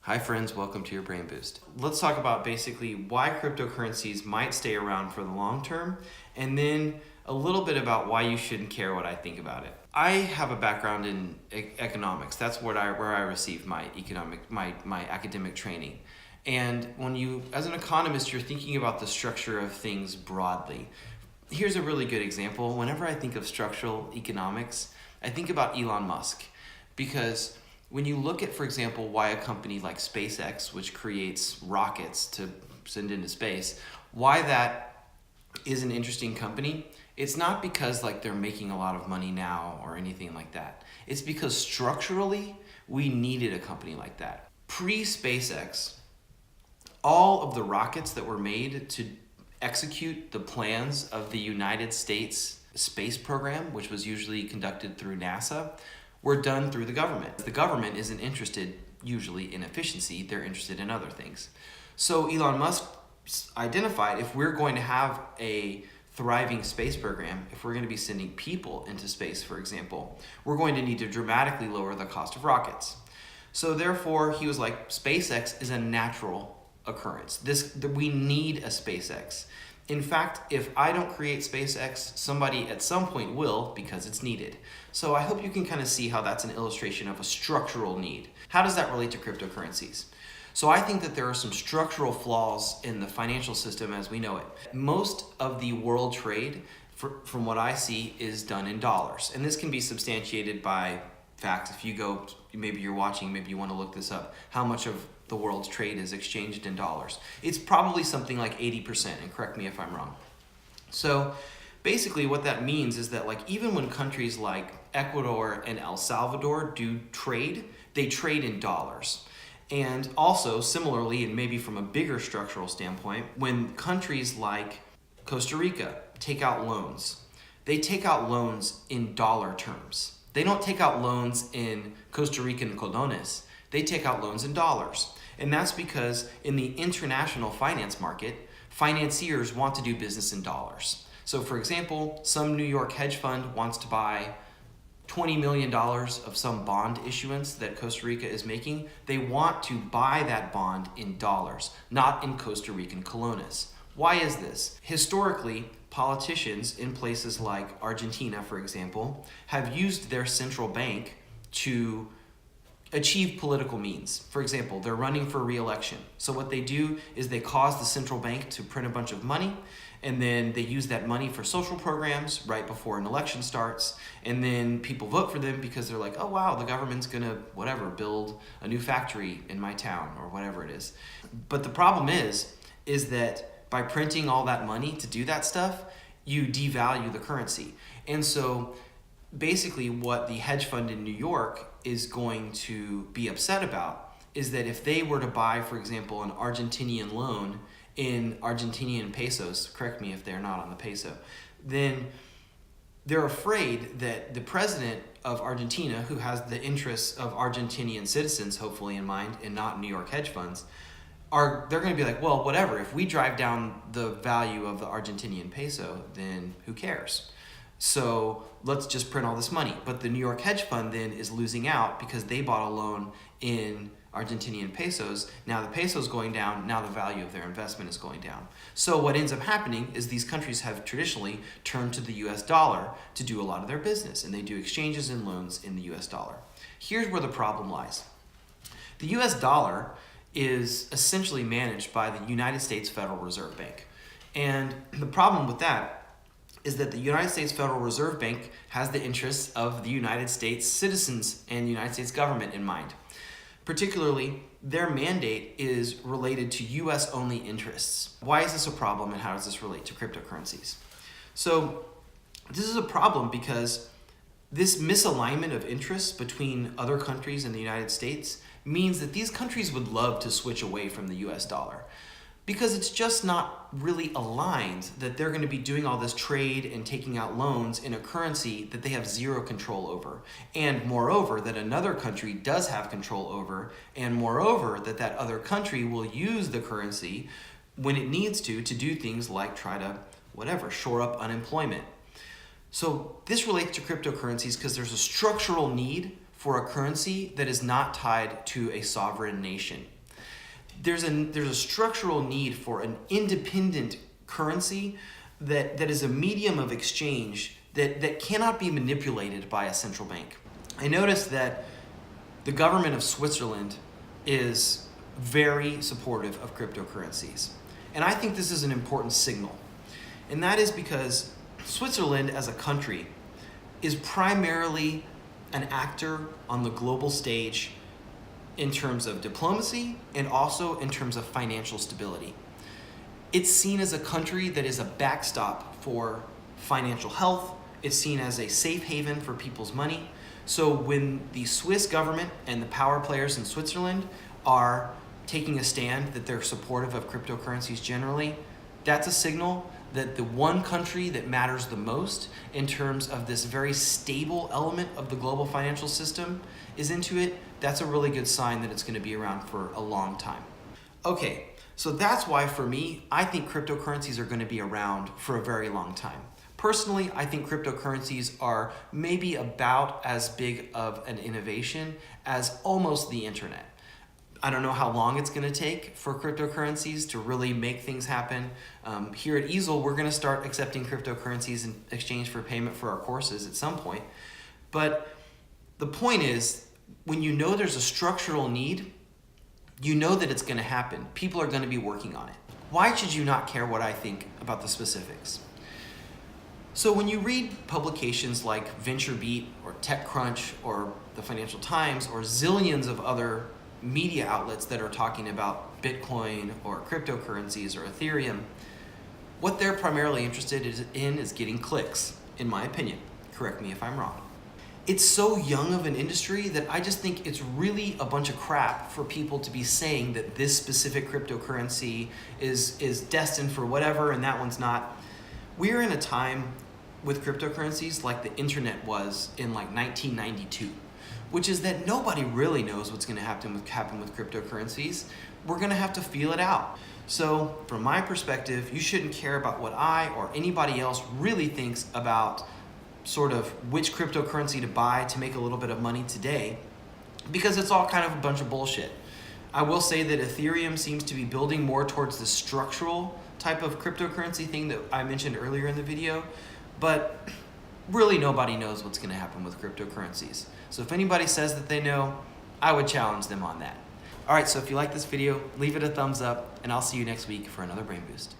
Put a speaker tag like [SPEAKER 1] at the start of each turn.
[SPEAKER 1] Hi friends, welcome to your Brain Boost. Let's talk about basically why cryptocurrencies might stay around for the long term, and then a little bit about why you shouldn't care what I think about it. I have a background in economics. That's where I received my academic training. And when you, as an economist, you're thinking about the structure of things broadly. Here's a really good example. Whenever I think of structural economics, I think about Elon Musk, because when you look at, for example, why a company like SpaceX, which creates rockets to send into space, why that is an interesting company, it's not because like they're making a lot of money now or anything like that. It's because structurally, we needed a company like that. Pre-SpaceX, all of the rockets that were made to execute the plans of the United States space program, which was usually conducted through NASA, were done through the government. The government isn't interested usually in efficiency, they're interested in other things. So Elon Musk identified, if we're going to have a thriving space program, if we're going to be sending people into space, for example, we're going to need to dramatically lower the cost of rockets. So therefore, he was like, SpaceX is a natural occurrence. We need a SpaceX. In fact, if I don't create SpaceX, somebody at some point will, because it's needed. So I hope you can kind of see how that's an illustration of a structural need. How does that relate to cryptocurrencies? So I think that there are some structural flaws in the financial system as we know it. Most of the world trade, from what I see, is done in dollars. And this can be substantiated by facts. If you go, maybe you're watching, maybe you want to look this up, how much of the world's trade is exchanged in dollars. It's probably something like 80%, and correct me if I'm wrong. So basically what that means is that like even when countries like Ecuador and El Salvador do trade, they trade in dollars. And also similarly, and maybe from a bigger structural standpoint, when countries like Costa Rica take out loans, they take out loans in dollar terms. They don't take out loans in Costa Rican colones. They take out loans in dollars. And that's because in the international finance market, financiers want to do business in dollars. So for example, some New York hedge fund wants to buy $20 million of some bond issuance that Costa Rica is making. They want to buy that bond in dollars, not in Costa Rican colones. Why is this? Historically, politicians in places like Argentina, for example, have used their central bank to achieve political means. For example, they're running for re-election. So what they do is they cause the central bank to print a bunch of money, and then they use that money for social programs right before an election starts, and then people vote for them because they're like, oh wow, the government's gonna, build a new factory in my town, or whatever it is. But the problem is that by printing all that money to do that stuff, you devalue the currency. And so basically what the hedge fund in New York is going to be upset about is that if they were to buy, for example, an Argentinian loan in Argentinian pesos, correct me if they're not on the peso, then they're afraid that the president of Argentina, who has the interests of Argentinian citizens hopefully in mind and not New York hedge funds, they're going to be like, well, whatever, if we drive down the value of the Argentinian peso, then who cares? So let's just print all this money. But the New York hedge fund then is losing out because they bought a loan in Argentinian pesos. Now the peso's going down, now the value of their investment is going down. So what ends up happening is these countries have traditionally turned to the US dollar to do a lot of their business, and they do exchanges and loans in the US dollar. Here's where the problem lies. The US dollar is essentially managed by the United States Federal Reserve Bank. And the problem with that is that the United States Federal Reserve Bank has the interests of the United States citizens and the United States government in mind. Particularly, their mandate is related to US-only interests. Why is this a problem, and how does this relate to cryptocurrencies? So this is a problem because this misalignment of interests between other countries and the United States means that these countries would love to switch away from the US dollar, because it's just not really aligned that they're going to be doing all this trade and taking out loans in a currency that they have zero control over. And moreover, that another country does have control over, and moreover, that other country will use the currency when it needs to do things like try to, shore up unemployment. So this relates to cryptocurrencies because there's a structural need for a currency that is not tied to a sovereign nation. there's a structural need for an independent currency that is a medium of exchange that cannot be manipulated by a central bank. I noticed that the government of Switzerland is very supportive of cryptocurrencies. And I think this is an important signal. And that is because Switzerland as a country is primarily an actor on the global stage in terms of diplomacy and also in terms of financial stability. It's seen as a country that is a backstop for financial health. It's seen as a safe haven for people's money. So when the Swiss government and the power players in Switzerland are taking a stand that they're supportive of cryptocurrencies generally, that's a signal that the one country that matters the most in terms of this very stable element of the global financial system is into it. That's a really good sign that it's going to be around for a long time. Okay, so that's why for me, I think cryptocurrencies are going to be around for a very long time. Personally, I think cryptocurrencies are maybe about as big of an innovation as almost the internet. I don't know how long it's going to take for cryptocurrencies to really make things happen. Here at Eazl, we're going to start accepting cryptocurrencies in exchange for payment for our courses at some point. But the point is, when you know there's a structural need, you know that it's going to happen. People are going to be working on it. Why should you not care what I think about the specifics? So when you read publications like VentureBeat or Techcrunch or the Financial Times or zillions of other media outlets that are talking about Bitcoin or cryptocurrencies or Ethereum, what they're primarily interested in is getting clicks, in my opinion. Correct me if I'm wrong. It's so young of an industry that I just think it's really a bunch of crap for people to be saying that this specific cryptocurrency is destined for whatever and that one's not. We're in a time with cryptocurrencies like the internet was in like 1992. Which is that nobody really knows what's going to happen with cryptocurrencies. We're going to have to feel it out. So from my perspective, you shouldn't care about what I or anybody else really thinks about sort of which cryptocurrency to buy to make a little bit of money today, because it's all kind of a bunch of bullshit. I will say that Ethereum seems to be building more towards the structural type of cryptocurrency thing that I mentioned earlier in the video, but really nobody knows what's going to happen with cryptocurrencies. So if anybody says that they know, I would challenge them on that. All right, so if you like this video, leave it a thumbs up, and I'll see you next week for another Brain Boost.